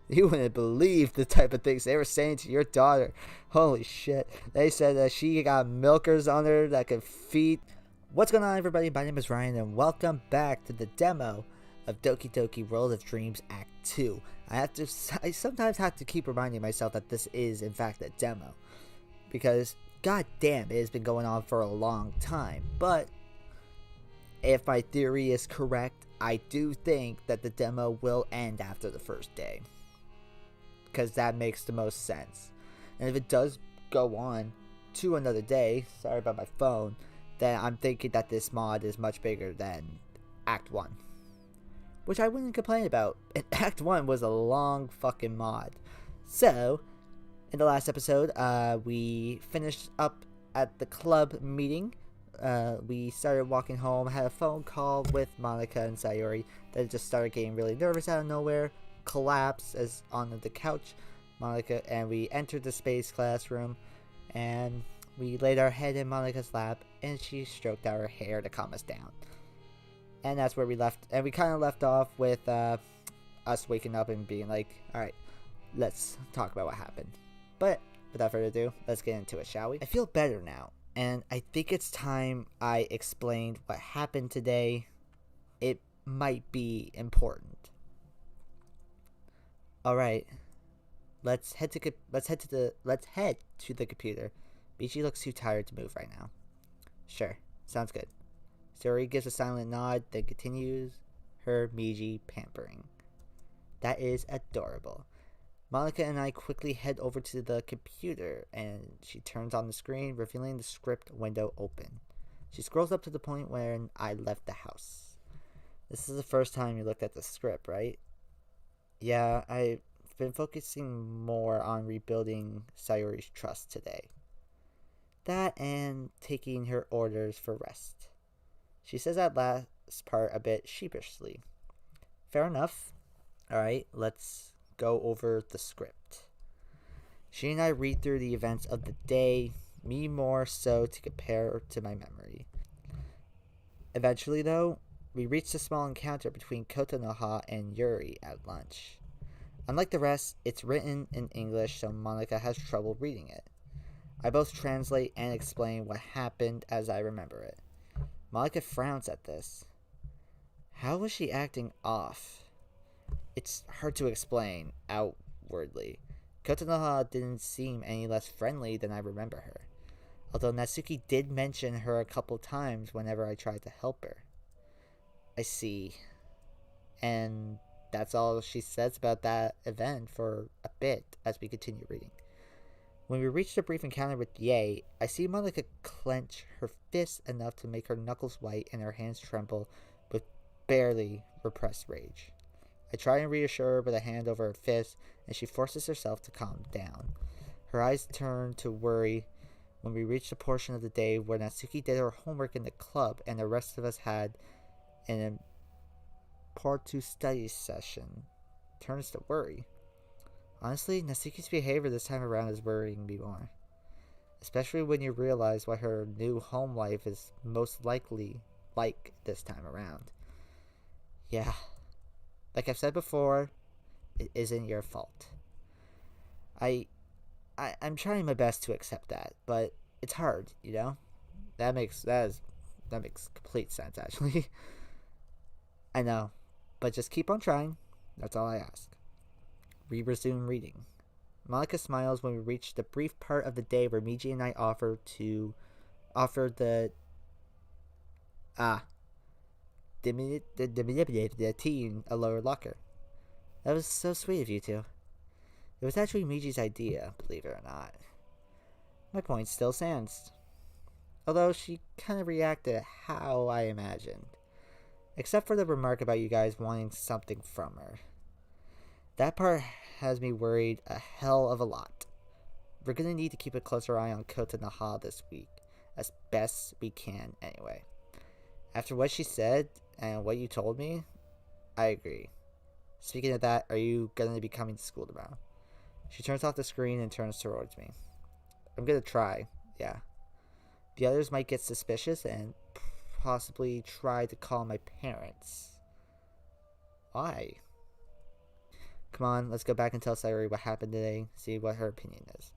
You wouldn't believe the type of things they were saying to your daughter. Holy shit. They said that she got milkers on her that could feed. What's going on, everybody? My name is Ryan, and welcome back to the demo of Doki Doki World of Dreams Act 2. I sometimes have to keep reminding myself that this is, in fact, a demo. Because, god damn, it has been going on for a long time. But, if my theory is correct, I do think that the demo will end after the first day. Because that makes the most sense. And if it does go on to another day, sorry about my phone, then I'm thinking that this mod is much bigger than Act 1. Which I wouldn't complain about. And Act 1 was a long fucking mod. So, in the last episode, we finished up at the club meeting. We started walking home, had a phone call with Monica and Sayori that just started getting really nervous out of nowhere. Collapse as on the couch, Monica, and we entered the space classroom, and we laid our head in Monica's lap, and she stroked our hair to calm us down. And that's where we left, and we kind of left off with us waking up and being like, alright, let's talk about what happened. But without further ado, let's get into it, shall we? I feel better now, and I think it's time I explained what happened today. It might be important. All right, let's head to the computer. Michi looks too tired to move right now. Sure, sounds good. Sayori gives a silent nod, then continues her Miji pampering. That is adorable. Monica and I quickly head over to the computer, and she turns on the screen, revealing the script window open. She scrolls up to the point where I left the house. This is the first time you looked at the script, right? Yeah, I've been focusing more on rebuilding Sayori's trust today. That and taking her orders for rest. She says that last part a bit sheepishly. Fair enough. Alright, let's go over the script. She and I read through the events of the day, me more so to compare to my memory. Eventually, though, we reached a small encounter between Kotonoha and Yuri at lunch. Unlike the rest, it's written in English, so Monica has trouble reading it. I both translate and explain what happened as I remember it. Monica frowns at this. How was she acting off? It's hard to explain outwardly. Kotonoha didn't seem any less friendly than I remember her, although Natsuki did mention her a couple times whenever I tried to help her. I see. And that's all she says about that event for a bit as we continue reading. When we reach the brief encounter with Ye, I see Monica clench her fists enough to make her knuckles white and her hands tremble with barely repressed rage. I try and reassure her with a hand over her fist, and she forces herself to calm down. Her eyes turn to worry when we reach the portion of the day where Natsuki did her homework in the club and the rest of us had an impromptu study session. Turns to worry. Honestly, Natsuki's behavior this time around is worrying me more. Especially when you realize what her new home life is most likely like this time around. Yeah. Like I've said before, it isn't your fault. I'm trying my best to accept that, but it's hard, you know? That makes complete sense, actually. I know, but just keep on trying. That's all I ask. We resume reading. Monica smiles when we reach the brief part of the day where Miji and I offer the teen a lower locker. That was so sweet of you two. It was actually Miji's idea, believe it or not. My point still stands. Although she kind of reacted how I imagined. Except for the remark about you guys wanting something from her. That part has me worried a hell of a lot. We're gonna need to keep a closer eye on Kotonoha this week, as best we can anyway. After what she said and what you told me, I agree. Speaking of that, are you gonna be coming to school tomorrow? She turns off the screen and turns towards me. I'm gonna try, yeah. The others might get suspicious and possibly try to call my parents. Why? Come on, let's go back and tell Sayuri what happened today, see what her opinion is.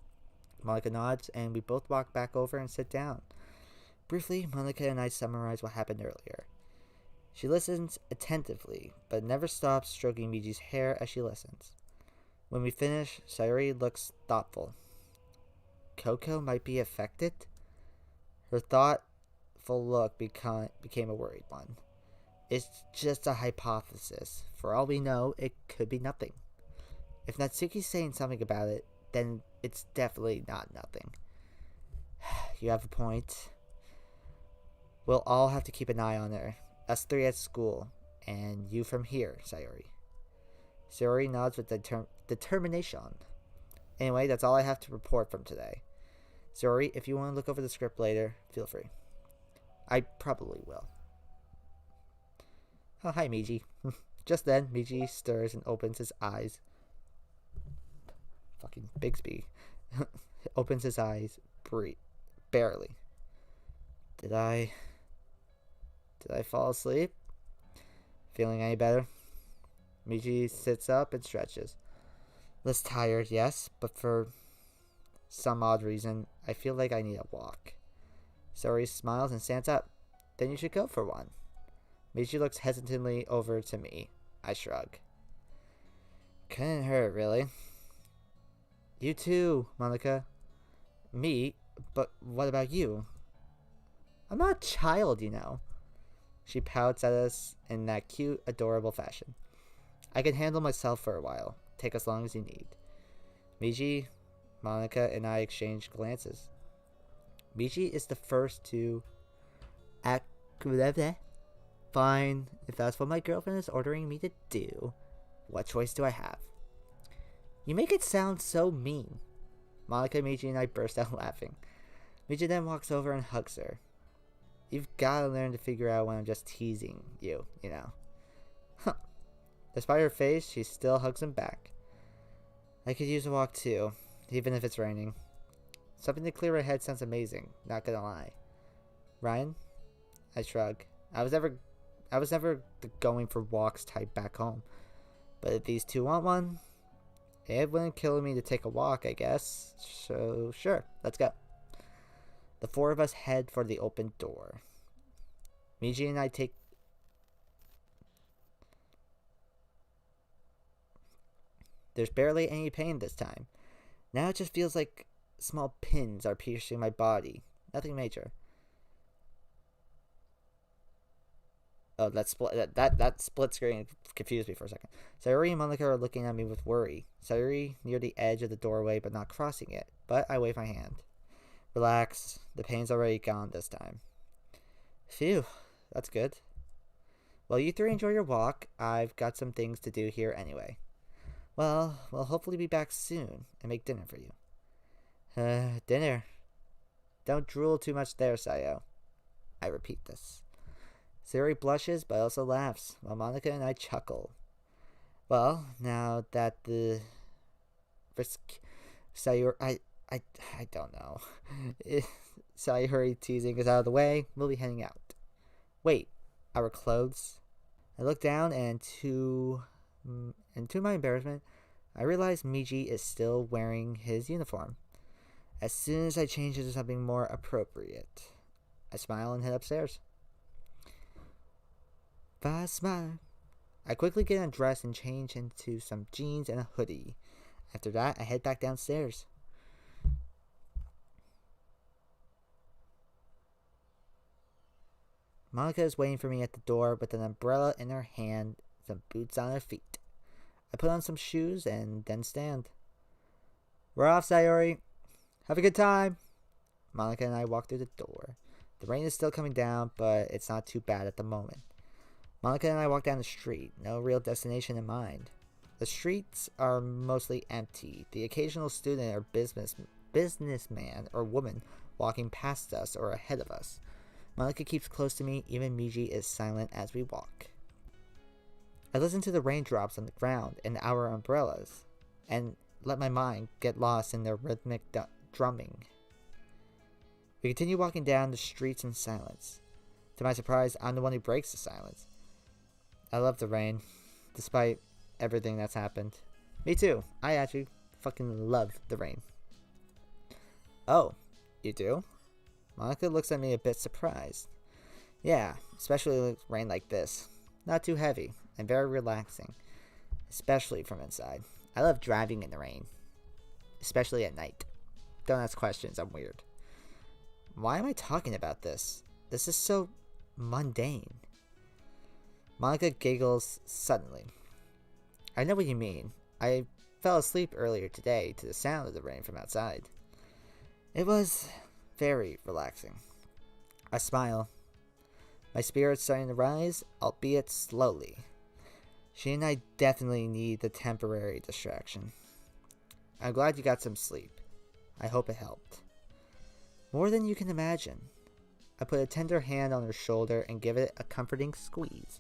Monica nods, and we both walk back over and sit down. Briefly, Monica and I summarize what happened earlier. She listens attentively, but never stops stroking Miji's hair as she listens. When we finish, Sayuri looks thoughtful. Coco might be affected? Her thoughtful look became a worried one. It's just a hypothesis. For all we know, it could be nothing. If Natsuki's saying something about it, then it's definitely not nothing. You have a point. We'll all have to keep an eye on her. Us three at school, and you from here, Sayuri. Sayuri nods with determination. Anyway, that's all I have to report from today. Sayuri, if you want to look over the script later, feel free. I probably will. Oh, hi, Miji. Just then, Miji stirs and opens his eyes. Fucking Bigsby. Opens his eyes. Barely. Did I fall asleep? Feeling any better? Miji sits up and stretches. Less tired, yes, but for some odd reason, I feel like I need a walk. Sayuri smiles and stands up. Then you should go for one. Miji looks hesitantly over to me. I shrug. Couldn't hurt, really. You too, Monica. Me? But what about you? I'm not a child, you know. She pouts at us in that cute, adorable fashion. I can handle myself for a while. Take as long as you need. Miji, Monica, and I exchange glances. Miji is the first to act. Fine, if that's what my girlfriend is ordering me to do, what choice do I have? You make it sound so mean. Monica, Miji, and I burst out laughing. Miji then walks over and hugs her. You've gotta learn to figure out when I'm just teasing you, you know. Huh. Despite her face, she still hugs him back. I could use a walk too, even if it's raining. Something to clear my head sounds amazing, not gonna lie. Ryan? I shrug. I was never the going for walks type back home. But if these two want one, it wouldn't kill me to take a walk, I guess. So, sure, let's go. The four of us head for the open door. Miji and I take... There's barely any pain this time. Now it just feels like small pins are piercing my body. Nothing major. Oh, that split screen confused me for a second. Sayuri and Monica are looking at me with worry. Sayuri near the edge of the doorway but not crossing it. But I wave my hand. Relax. The pain's already gone this time. Phew. That's good. Well, you three enjoy your walk. I've got some things to do here anyway. Well, we'll hopefully be back soon and make dinner for you. Dinner. Don't drool too much there, Sayo. I repeat this. Sayuri blushes but also laughs, while Monica and I chuckle. Well, now that the risk Sayuri... I don't know. Sayuri teasing is out of the way, we'll be heading out. Wait, our clothes? I look down and to my embarrassment, I realize Miji is still wearing his uniform. As soon as I change into something more appropriate, I smile and head upstairs. Fast smile. I quickly get undressed and change into some jeans and a hoodie. After that, I head back downstairs. Monica is waiting for me at the door with an umbrella in her hand, some boots on her feet. I put on some shoes and then stand. We're off, Sayuri. Have a good time. Monica and I walk through the door. The rain is still coming down, but it's not too bad at the moment. Monica and I walk down the street, no real destination in mind. The streets are mostly empty. The occasional student or businessman or woman walking past us or ahead of us. Monica keeps close to me, even Miji is silent as we walk. I listen to the raindrops on the ground and our umbrellas, and let my mind get lost in their rhythmic drumming. We continue walking down the streets in silence. To my surprise, I'm the one who breaks the silence. I love the rain, despite everything that's happened. Me too. I actually fucking love the rain. Oh, you do? Monica looks at me a bit surprised. Yeah, especially rain like this. Not too heavy, and very relaxing. Especially from inside. I love driving in the rain. Especially at night. Don't ask questions, I'm weird. Why am I talking about this? This is so mundane. Monica giggles suddenly. I know what you mean. I fell asleep earlier today to the sound of the rain from outside. It was very relaxing. I smile. My spirit's starting to rise, albeit slowly. She and I definitely need the temporary distraction. I'm glad you got some sleep. I hope it helped. More than you can imagine. I put a tender hand on her shoulder and give it a comforting squeeze.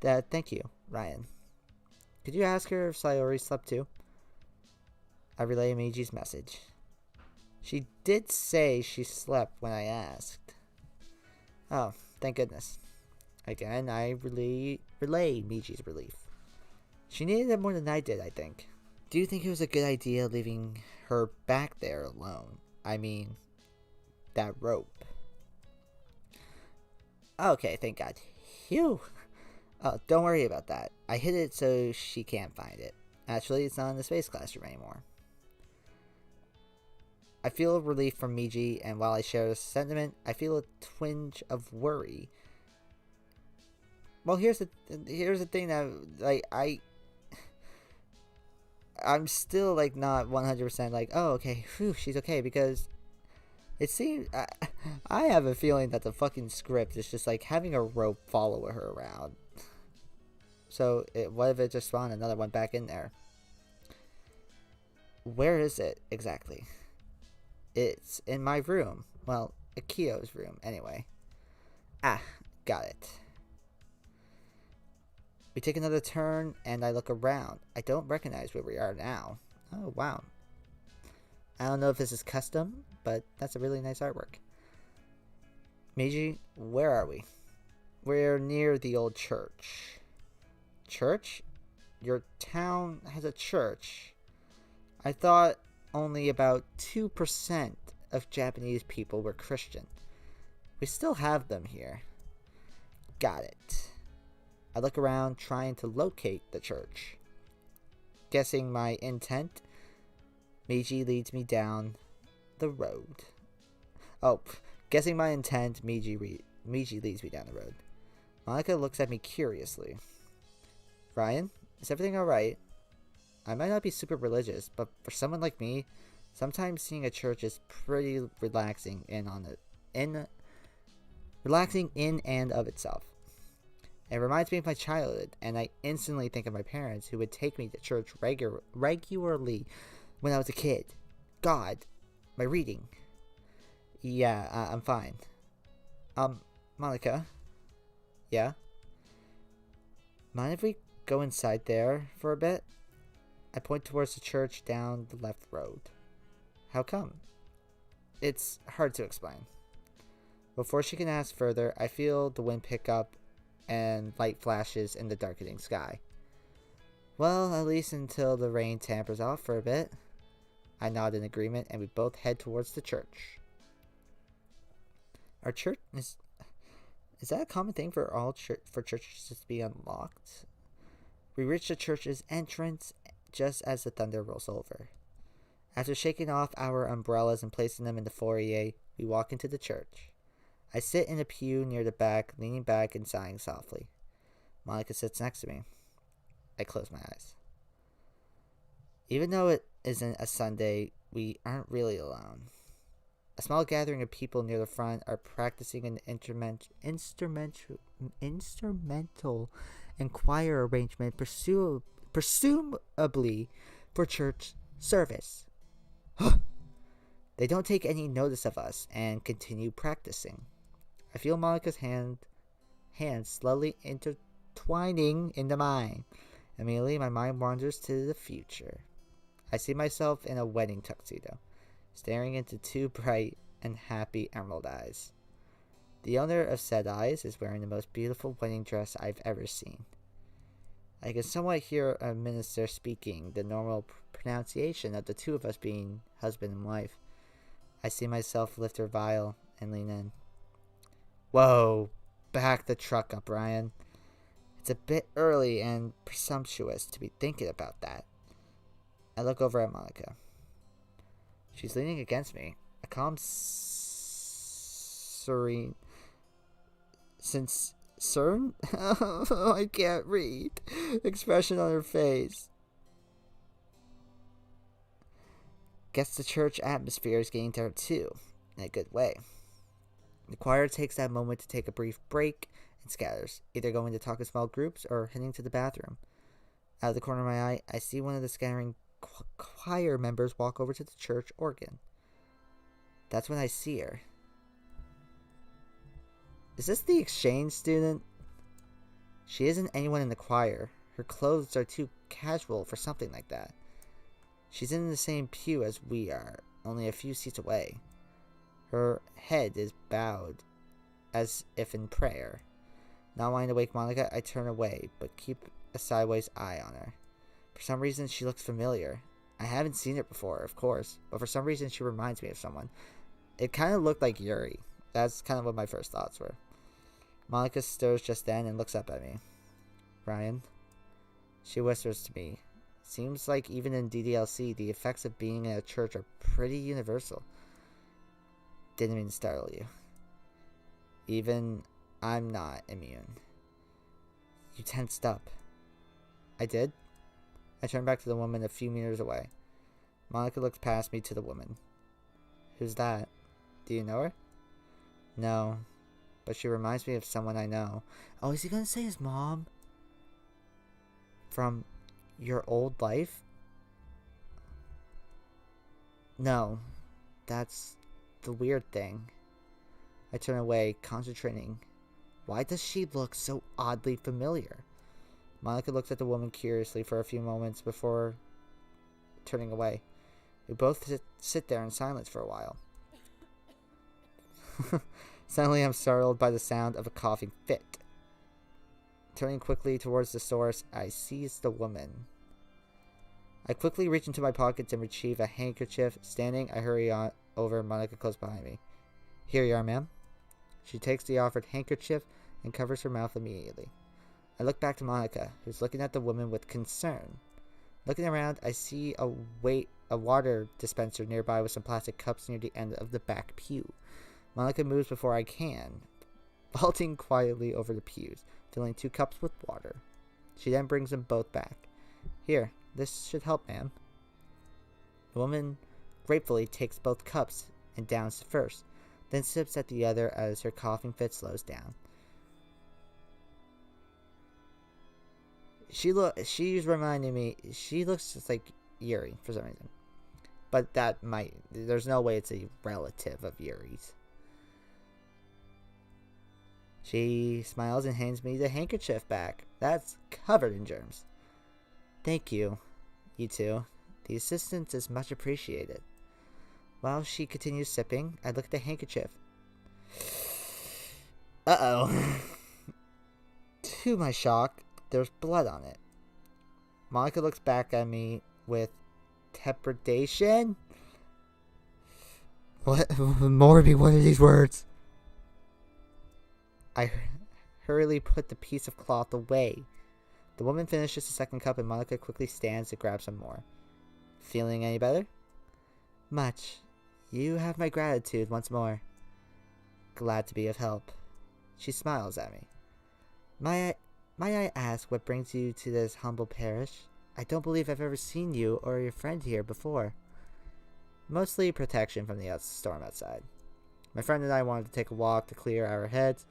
Thank you, Ryan. Could you ask her if Sayori slept too? I relay Miji's message. She did say she slept when I asked. Oh, thank goodness. Again, I relay Miji's relief. She needed it more than I did, I think. Do you think it was a good idea leaving her back there alone? I mean, that rope. Okay, thank God. Phew. Oh, don't worry about that. I hid it so she can't find it. Actually, it's not in the space classroom anymore. I feel relief from Miji, and while I share this sentiment, I feel a twinge of worry. Well, here's the thing that I'm still not 100% oh, okay, whew, she's okay, because it seems I have a feeling that the fucking script is just having a rope follow her around. So what if it just spawned another one back in there? Where is it exactly? It's in my room. Well, Akio's room, anyway. Ah, got it. We take another turn, and I look around. I don't recognize where we are now. Oh, wow. I don't know if this is custom, but that's a really nice artwork. Miji, where are we? We're near the old church. Church? Your town has a church. I thought only about 2% of Japanese people were Christian. We still have them here. Got it. I look around trying to locate the church. Guessing my intent, Miji leads me down the road. Oh, guessing my intent, Miji leads me down the road. Monica looks at me curiously. Ryan, is everything alright? I might not be super religious, but for someone like me, sometimes seeing a church is pretty relaxing relaxing in and of itself. It reminds me of my childhood, and I instantly think of my parents who would take me to church regularly when I was a kid. God, my reading. Yeah, I'm fine. Monica? Yeah? Mind if we go inside there for a bit? I point towards the church down the left road. How come? It's hard to explain. Before she can ask further, I feel the wind pick up and light flashes in the darkening sky. Well, at least until the rain tampers off for a bit. I nod in agreement, and we both head towards the church. Our church is that a common thing for for churches to be unlocked? We reach the church's entrance just as the thunder rolls over. After shaking off our umbrellas and placing them in the foyer, we walk into the church. I sit in a pew near the back, leaning back and sighing softly. Monica sits next to me. I close my eyes. Even though it isn't a Sunday, we aren't really alone. A small gathering of people near the front are practicing an instrumental and choir arrangement, presumably for church service. They don't take any notice of us and continue practicing. I feel Monica's hands slowly intertwining into mine. Immediately, my mind wanders to the future. I see myself in a wedding tuxedo, staring into two bright and happy emerald eyes. The owner of said eyes is wearing the most beautiful wedding dress I've ever seen. I can somewhat hear a minister speaking, the normal pronunciation of the two of us being husband and wife. I see myself lift her vial and lean in. Whoa, back the truck up, Ryan. It's a bit early and presumptuous to be thinking about that. I look over at Monica. She's leaning against me. A calm, serene... CERN? I can't read. Expression on her face. Guess the church atmosphere is getting to her too, in a good way. The choir takes that moment to take a brief break and scatters, either going to talk in small groups or heading to the bathroom. Out of the corner of my eye, I see one of the scattering choir members walk over to the church organ. That's when I see her. Is this the exchange student? She isn't anyone in the choir. Her clothes are too casual for something like that. She's in the same pew as we are, only a few seats away. Her head is bowed, as if in prayer. Not wanting to wake Monica, I turn away, but keep a sideways eye on her. For some reason, she looks familiar. I haven't seen her before, of course, but for some reason, she reminds me of someone. It kind of looked like Yuri. That's kind of what my first thoughts were. Monica stirs just then and looks up at me. Ryan? She whispers to me. Seems like even in DDLC, the effects of being in a church are pretty universal. Didn't mean to startle you. Even I'm not immune. You tensed up. I did? I turn back to the woman a few meters away. Monica looks past me to the woman. Who's that? Do you know her? No, but she reminds me of someone I know. Oh, is he gonna say his mom? From your old life? No, that's the weird thing. I turn away, concentrating. Why does she look so oddly familiar? Monica looks at the woman curiously for a few moments before turning away. We both sit there in silence for a while. Suddenly, I'm startled by the sound of a coughing fit. Turning quickly towards the source, I seize the woman. I quickly reach into my pockets and retrieve a handkerchief. Standing, I hurry on over. Monica close behind me. Here you are, ma'am. She takes the offered handkerchief and covers her mouth immediately. I look back to Monica, who's looking at the woman with concern. Looking around, I see a water dispenser nearby with some plastic cups near the end of the back pew. Monica moves before I can, vaulting quietly over the pews, filling 2 cups with water. She then brings them both back. Here, this should help, ma'am. The woman gratefully takes both cups and downs the first, then sips at the other as her coughing fit slows down. She's reminding me, she looks just like Yuri for some reason. But there's no way it's a relative of Yuri's. She smiles and hands me the handkerchief back. That's covered in germs. Thank you, you two. The assistance is much appreciated. While she continues sipping, I look at the handkerchief. Uh-oh. To my shock, there's blood on it. Monica looks back at me with trepidation. What? Morby, what are these words? I hurriedly put the piece of cloth away. The woman finishes the second cup and Monica quickly stands to grab some more. Feeling any better? Much. You have my gratitude once more. Glad to be of help. She smiles at me. May I ask what brings you to this humble parish? I don't believe I've ever seen you or your friend here before. Mostly protection from the storm outside. My friend and I wanted to take a walk to clear our heads.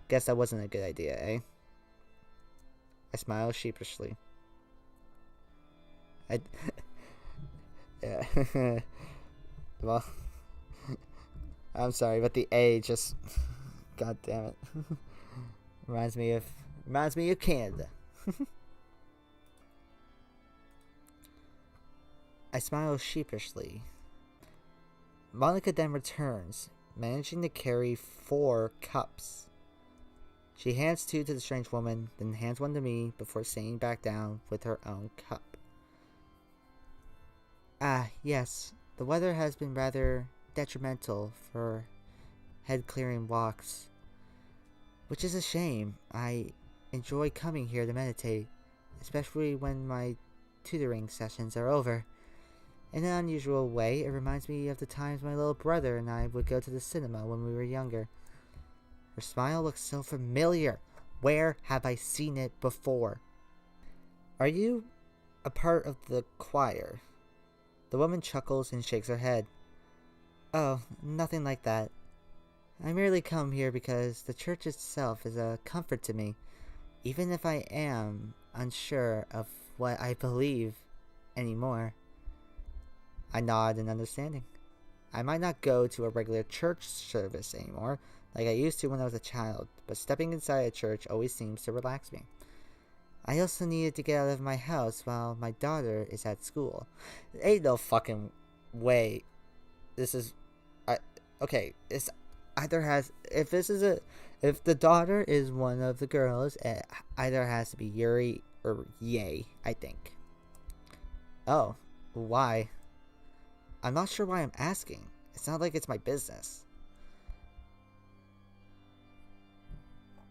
Guess that wasn't a good idea, eh? I smile sheepishly. Yeah. Well, I'm sorry, but the A just... God damn it. Reminds me of Canada. I smile sheepishly. Monica then returns, managing to carry 4 cups. She hands two to the strange woman, then hands one to me before sitting back down with her own cup. Ah, yes. The weather has been rather detrimental for head-clearing walks, which is a shame. I enjoy coming here to meditate, especially when my tutoring sessions are over. In an unusual way, it reminds me of the times my little brother and I would go to the cinema when we were younger. Her smile looks so familiar. Where have I seen it before? Are you a part of the choir? The woman chuckles and shakes her head. Oh, nothing like that. I merely come here because the church itself is a comfort to me, even if I am unsure of what I believe anymore. I nod in understanding. I might not go to a regular church service anymore, like I used to when I was a child, but stepping inside a church always seems to relax me. I also needed to get out of my house while my daughter is at school. Ain't no fucking way. This is... okay, it's either has... If the daughter is one of the girls, it either has to be Yuri or Yay, I think. Oh, why? I'm not sure why I'm asking. It's not like it's my business.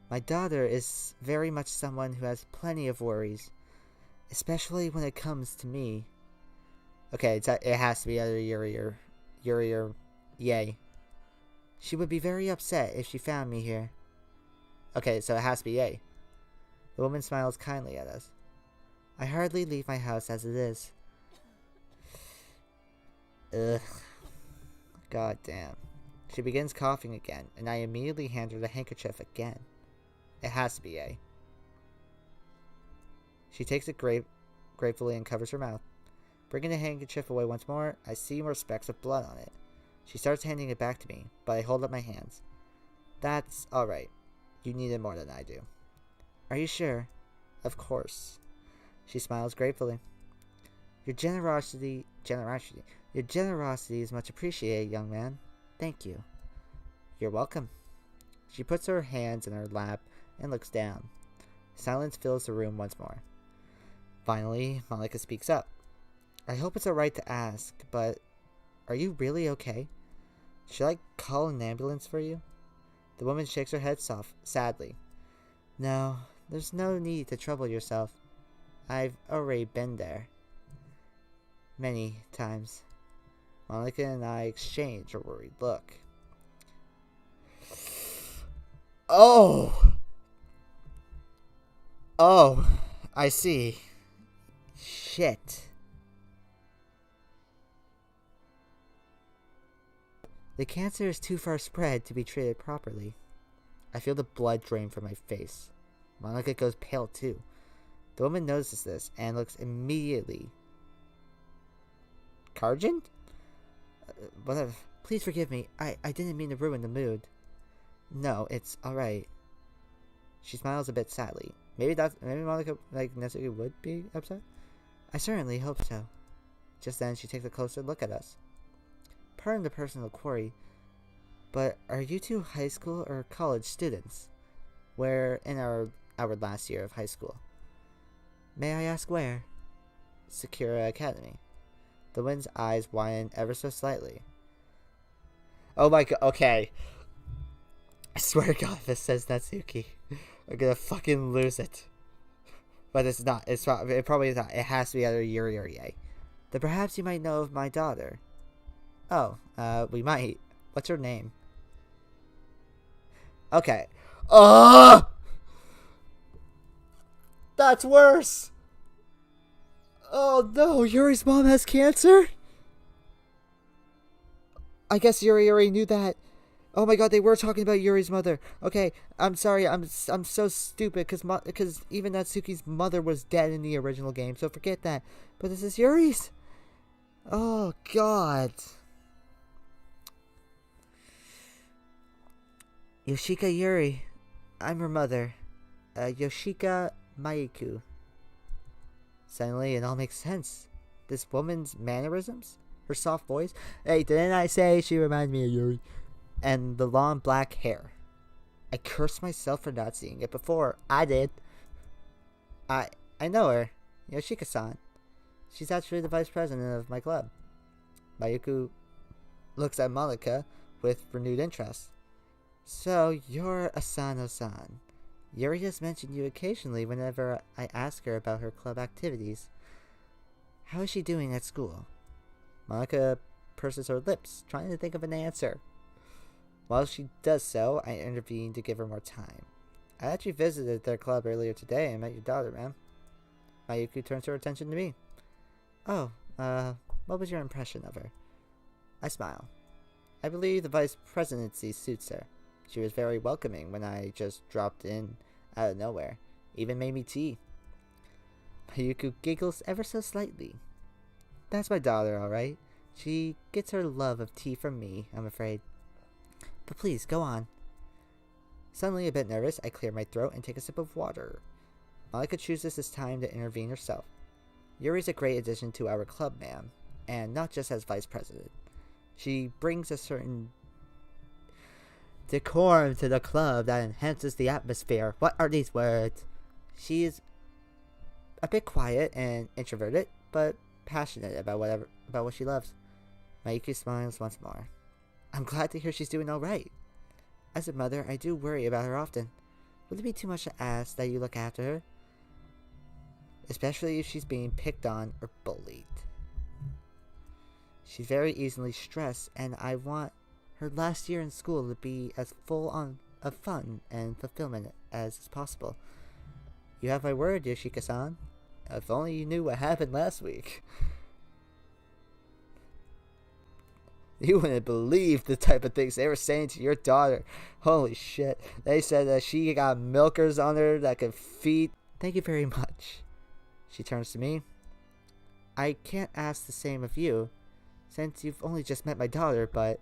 My daughter is very much someone who has plenty of worries, especially when it comes to me. Okay, it has to be either Yuri or Yay. She would be very upset if she found me here. Okay, so it has to be Yay. The woman smiles kindly at us. I hardly leave my house as it is. Ugh. God damn. She begins coughing again, and I immediately hand her the handkerchief again. It has to be A. She takes it gratefully and covers her mouth. Bringing the handkerchief away once more, I see more specks of blood on it. She starts handing it back to me, but I hold up my hands. That's alright. You need it more than I do. Are you sure? Of course. She smiles gratefully. Your generosity is much appreciated, young man. Thank you. You're welcome. She puts her hands in her lap and looks down. Silence fills the room once more. Finally, Malika speaks up. I hope it's alright to ask, but are you really okay? Should I call an ambulance for you? The woman shakes her head sadly. No, there's no need to trouble yourself. I've already been there. Many times. Malika and I exchange a worried look. Oh, I see. Shit. The cancer is too far spread to be treated properly. I feel the blood drain from my face. Monica goes pale too. The woman notices this and looks immediately. Cargent? Whatever. Please forgive me. I didn't mean to ruin the mood. No, it's alright. She smiles a bit sadly. Maybe Monica necessarily would be upset? I certainly hope so. Just then she takes a closer look at us. Pardon the personal query, but are you two high school or college students? We're in our last year of high school. May I ask where? Sakura Academy. The woman's eyes widen ever so slightly. Oh my god, okay. I swear to god if it says Natsuki, I'm gonna fucking lose it. But it's not. It probably is not. It has to be either Yuri or Ye. Then perhaps you might know of my daughter. Oh, we might. What's her name? Okay. That's worse! Oh no, Yuri's mom has cancer? I guess Yuri already knew that. Oh my god, they were talking about Yuri's mother. Okay, I'm sorry, I'm so stupid, because even Natsuki's mother was dead in the original game, so forget that. But this is Yuri's? Oh god. Yoshika Yuri. I'm her mother. Yoshika Maiku. Suddenly, it all makes sense. This woman's mannerisms? Her soft voice? Hey, didn't I say she reminded me of Yuri? And the long black hair. I cursed myself for not seeing it before. I did. I know her. Yoshika-san. She's actually the vice president of my club. Mayuko looks at Malika with renewed interest. So, you're Asano-san. Yuri has mentioned you occasionally whenever I ask her about her club activities. How is she doing at school? Malika purses her lips, trying to think of an answer. While she does so, I intervene to give her more time. I actually visited their club earlier today and met your daughter, ma'am. Mayuko turns her attention to me. Oh, what was your impression of her? I smile. I believe the vice presidency suits her. She was very welcoming when I just dropped in out of nowhere. Even made me tea. Mayuko giggles ever so slightly. That's my daughter, alright. She gets her love of tea from me, I'm afraid. But please, go on. Suddenly a bit nervous, I clear my throat and take a sip of water. Malika chooses this time to intervene herself. Yuri's a great addition to our club, ma'am, and not just as vice president. She brings a certain decorum to the club that enhances the atmosphere. What are these words? She is a bit quiet and introverted, but passionate about what she loves. Mayuko smiles once more. I'm glad to hear she's doing alright. As a mother, I do worry about her often. Would it be too much to ask that you look after her? Especially if she's being picked on or bullied. She's very easily stressed, and I want her last year in school to be as full on of fun and fulfillment as is possible. You have my word, Yoshika-san. If only you knew what happened last week. You wouldn't believe the type of things they were saying to your daughter. Holy shit. They said that she got milkers on her that could feed. Thank you very much. She turns to me. I can't ask the same of you, since you've only just met my daughter, but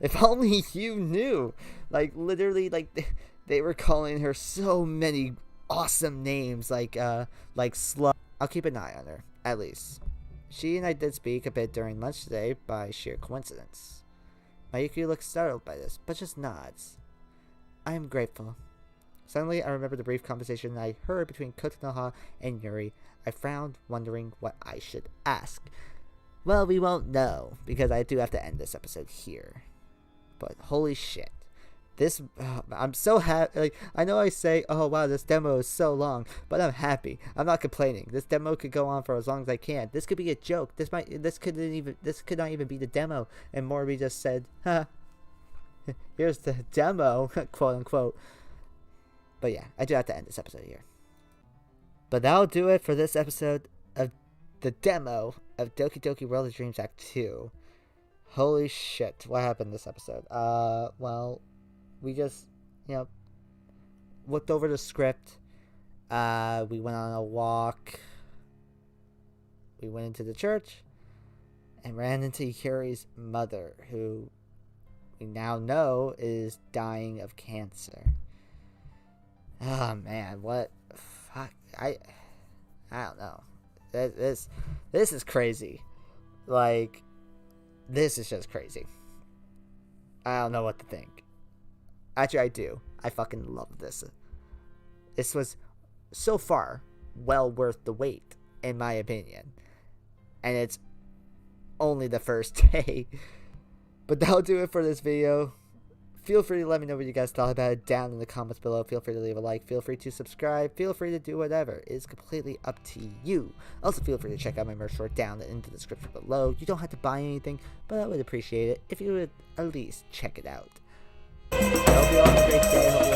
if only you knew. Like, literally, like, they were calling her so many awesome names, like Slut. I'll keep an eye on her, at least. She and I did speak a bit during lunch today by sheer coincidence. Mayuko looks startled by this, but just nods. I am grateful. Suddenly, I remember the brief conversation I heard between Kotonoha and Yuri. I frowned, wondering what I should ask. Well, we won't know, because I do have to end this episode here. But holy shit. This, I'm so happy. Like, I know I say, oh wow, this demo is so long, but I'm happy. I'm not complaining. This demo could go on for as long as I can. This could be a joke. This could not even be the demo, and Morbi just said, "Ha, here's the demo," quote unquote. But yeah, I do have to end this episode here. But that'll do it for this episode of the demo of Doki Doki World of Dreams Act 2. Holy shit, what happened this episode? Well, we just, looked over the script. We went on a walk. We went into the church and ran into Yuri's mother, who we now know is dying of cancer. Oh man, what? Fuck, I don't know. This is crazy. Like, this is just crazy. I don't know what to think. Actually, I do. I fucking love this. This was, so far, well worth the wait, in my opinion. And it's only the first day. But that'll do it for this video. Feel free to let me know what you guys thought about it down in the comments below. Feel free to leave a like. Feel free to subscribe. Feel free to do whatever. It's completely up to you. Also, feel free to check out my merch store down in the description below. You don't have to buy anything, but I would appreciate it if you would at least check it out. I hope you all have a great day.